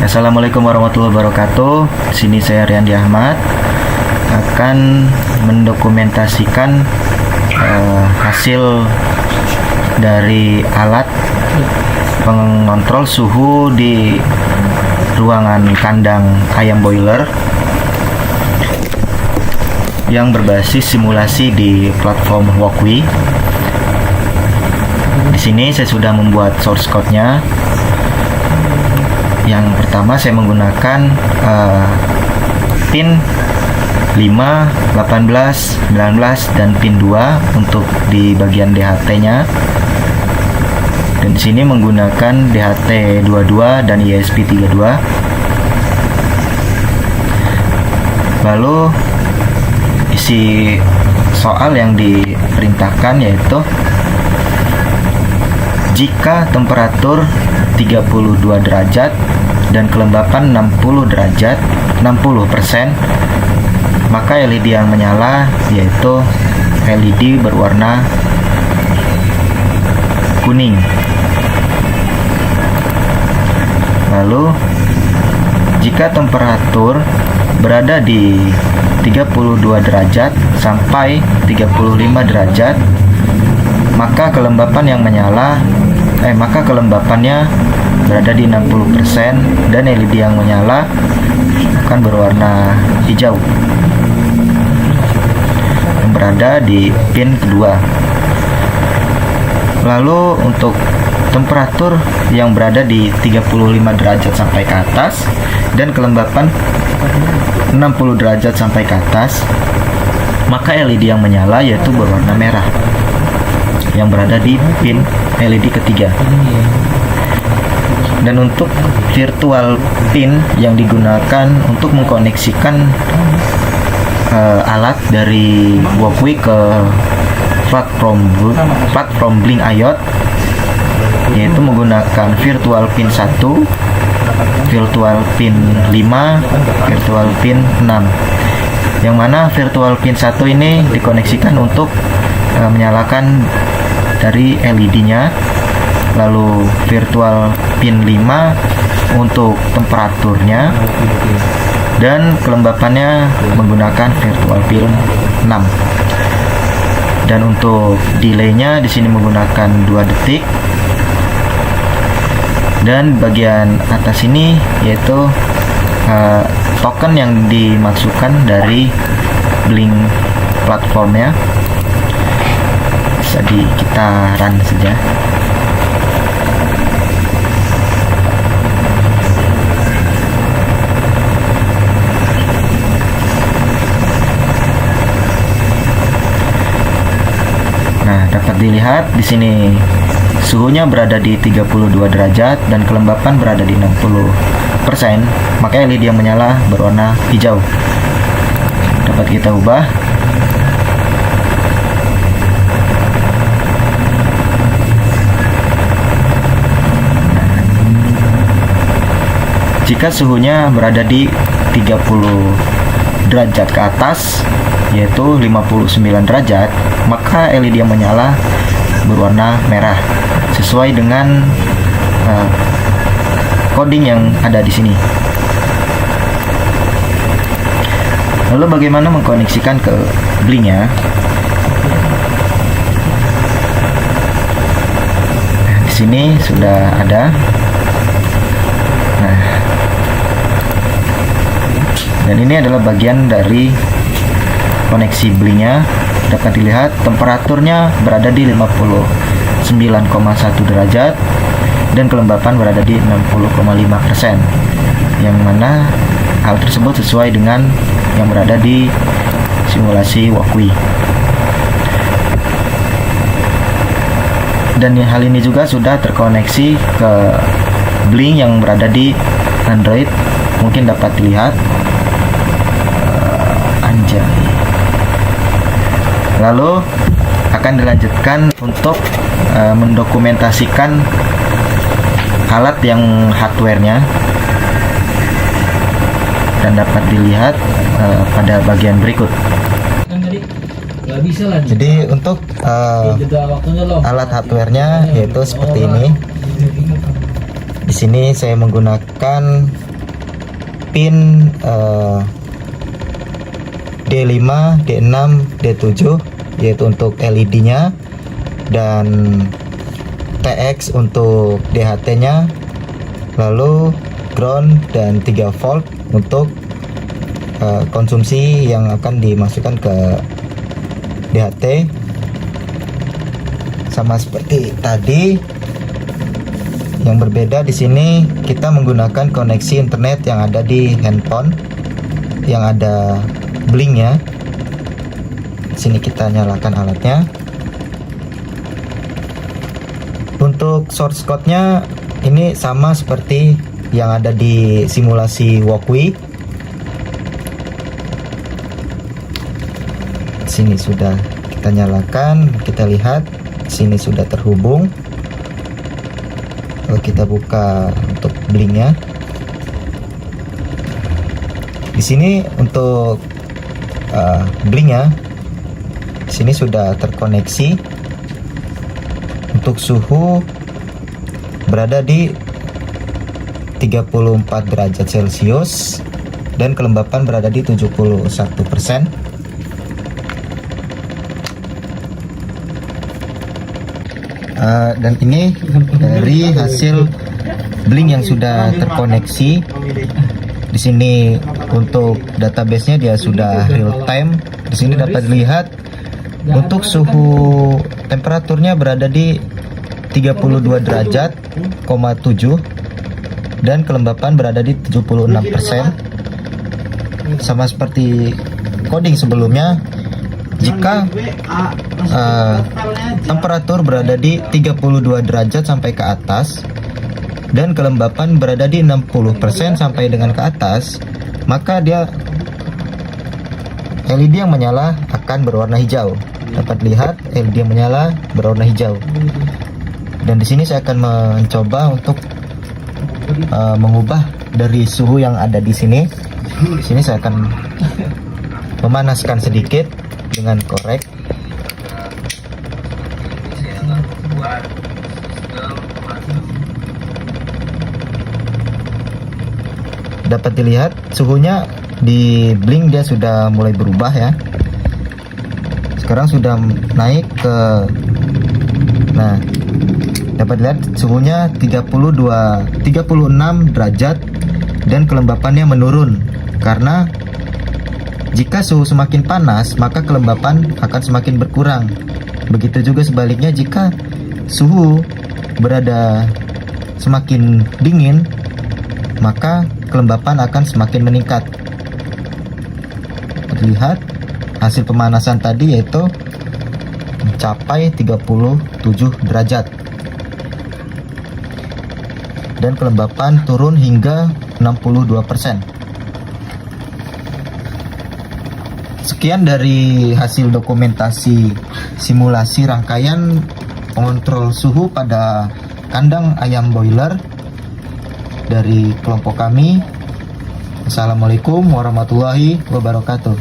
Assalamualaikum warahmatullahi wabarakatuh. Di sini saya Riyandi Ahmad akan mendokumentasikan hasil dari alat pengontrol suhu di ruangan kandang ayam boiler yang berbasis simulasi di platform Walkway. Di sini saya sudah membuat source code-nya. Yang pertama saya menggunakan pin 5, 18, 19 dan pin 2 untuk di bagian DHT-nya. Dan di sini menggunakan DHT 22 dan ESP 32. Lalu isi soal yang diperintahkan yaitu jika temperatur 32 derajat dan kelembapan 60 derajat 60%, maka LED yang menyala yaitu LED berwarna kuning. Lalu jika temperatur berada di 32 derajat sampai 35 derajat, maka maka kelembapannya berada di 60% dan LED yang menyala akan berwarna hijau yang berada di pin kedua. Lalu untuk temperatur yang berada di 35 derajat sampai ke atas dan kelembapan 60 derajat sampai ke atas, maka LED yang menyala yaitu berwarna merah yang berada di pin LED ketiga. Dan untuk virtual pin yang digunakan untuk mengkoneksikan alat dari Walkway ke platform Blink IoT, yaitu menggunakan virtual pin 1, virtual pin 5, virtual pin 6. Yang mana virtual pin 1 ini dikoneksikan untuk menyalakan dari LED-nya. Lalu virtual pin 5 untuk temperaturnya, dan kelembapannya menggunakan virtual pin 6. Dan untuk delay-nya di sini menggunakan 2 detik. Dan bagian atas ini yaitu token yang dimasukkan dari Blink platformnya. Bisa kita run saja. Nah, dapat dilihat di sini suhunya berada di 32 derajat dan kelembapan berada di 60%, maka LED yang menyala berwarna hijau. Dapat kita ubah. Jika suhunya berada di 30 derajat ke atas, yaitu 59 derajat, maka LED yang menyala berwarna merah sesuai dengan coding yang ada di sini. Lalu bagaimana mengkoneksikan ke Blink-nya? Di sini sudah ada. Nah, dan ini adalah bagian dari koneksi Blink-nya. Dapat dilihat temperaturnya berada di 59,1 derajat dan kelembapan berada di 60,5%, yang mana hal tersebut sesuai dengan yang berada di simulasi Walkway. Dan hal ini juga sudah terkoneksi ke Blink yang berada di Android. Mungkin dapat dilihat. Lalu akan dilanjutkan untuk mendokumentasikan alat yang hardware-nya, dan dapat dilihat pada bagian berikut. Jadi untuk alat hardware-nya yaitu seperti ini. Di sini saya menggunakan pin D5, D6, D7 yaitu untuk LED-nya, dan TX untuk DHT-nya, lalu ground dan 3 volt untuk konsumsi yang akan dimasukkan ke DHT. Sama seperti tadi, yang berbeda di sini kita menggunakan koneksi internet yang ada di handphone yang ada blinknya. Sini kita nyalakan alatnya. Untuk source code-nya ini sama seperti yang ada di simulasi walkway. Sini sudah kita nyalakan, kita lihat sini sudah terhubung. Lalu kita buka untuk blinknya. Di sini untuk blinknya, sini sudah terkoneksi. Untuk suhu berada di 34 derajat Celcius dan kelembapan berada di 71%. Dan ini dari hasil blink yang sudah terkoneksi. Di sini untuk database-nya dia sudah real time. Di sini dapat dilihat untuk suhu temperaturnya berada di 32 derajat, 7 dan kelembapan berada di 76%. Sama seperti coding sebelumnya, jika temperatur berada di 32 derajat sampai ke atas dan kelembapan berada di 60% sampai dengan ke atas, maka dia LED yang menyala akan berwarna hijau. Dapat lihat LED yang menyala berwarna hijau. Dan di sini saya akan mencoba untuk mengubah dari suhu yang ada di sini. Di sini saya akan memanaskan sedikit dengan korek. Dapat dilihat suhunya di blink dia sudah mulai berubah ya. Sekarang sudah naik ke, nah dapat lihat suhunya 36 derajat dan kelembapannya menurun, karena jika suhu semakin panas maka kelembapan akan semakin berkurang. Begitu juga sebaliknya, jika suhu berada semakin dingin maka kelembapan akan semakin meningkat. Terlihat hasil pemanasan tadi yaitu mencapai 37 derajat dan kelembapan turun hingga 62%. Sekian dari hasil dokumentasi simulasi rangkaian pengontrol suhu pada kandang ayam boiler dari kelompok kami. Assalamualaikum warahmatullahi wabarakatuh.